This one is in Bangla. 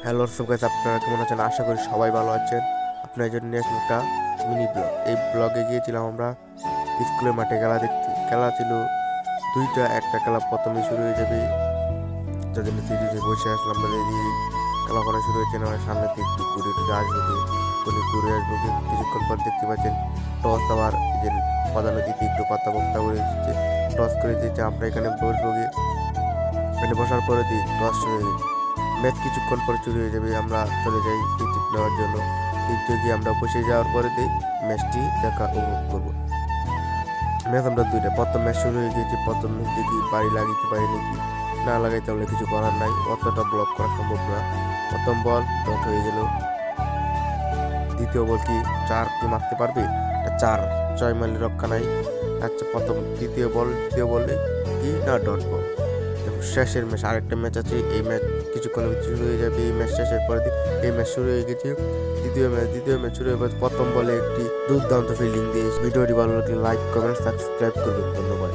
হ্যালো সব গাইস, আপনারা কেমন আছেন? আশা করি সবাই ভালো আছেন। আপনার জন্য নিয়ে আসলাম একটা মিনি ব্লগ। এই ব্লগে গিয়েছিলাম আমরা স্কুলের মাঠে খেলা দেখতে। খেলা ছিল দুইটা, একটা খেলা প্রথমে শুরু হয়ে যাবে, যাদের সিরিজে বসে আসলাম আমরা দেখি খেলা করা শুরু হয়েছে না, সামনে থেকে একটু ঘুরে টুরে আসবো কি কোন ঘুরে আসবো কি কিছুক্ষণ পর দেখতে পাচ্ছেন টস আবার এই যে প্রধান অতিথি একটু কথা বক্তা বলে দিচ্ছে, টস করে দিচ্ছে আমরা এখানে বসবো গিয়ে। এখানে বসার পরে দিই টস শুরু হয়ে ম্যাচ কিছুক্ষণ পরে শুরু হয়ে যাবে, আমরা চলে যাই টিপ নেওয়ার জন্য। টিপতে গিয়ে আমরা বসে যাওয়ার পরে দিই ম্যাচটি দেখা উপভোগ করবো। ম্যাচ আমরা দুইটা, প্রথম ম্যাচ শুরু হয়ে গিয়েছে, প্রথম ম্যাচ দেখি বাড়ি লাগাইতে পারি নাকি, না লাগাইতে হলে কিছু করার নাই, অতটা ব্লক করা সম্ভব না। প্রথম বল ডট হয়ে গেল। দ্বিতীয় বল কি চার কি মারতে পারবে? চার, 6 মাইলের রক্ষা নাই। আচ্ছা, দ্বিতীয় বলে কি না ডট বল। শেষের ম্যাচ আরেকটা ম্যাচ আছে, এই ম্যাচ কিছুক্ষণের ভিতরে শুরু হয়ে যাবে। এই ম্যাচ শেষের পরে এই ম্যাচ শুরু হয়ে গেছে। দ্বিতীয় ম্যাচ শুরু হয়ে প্রথম বলে একটি দুর্দান্ত ফিল্ডিং দিয়ে। ভিডিওটি ভালো লাগলে লাইক কমেন্ট সাবস্ক্রাইব করবেন। ধন্যবাদ।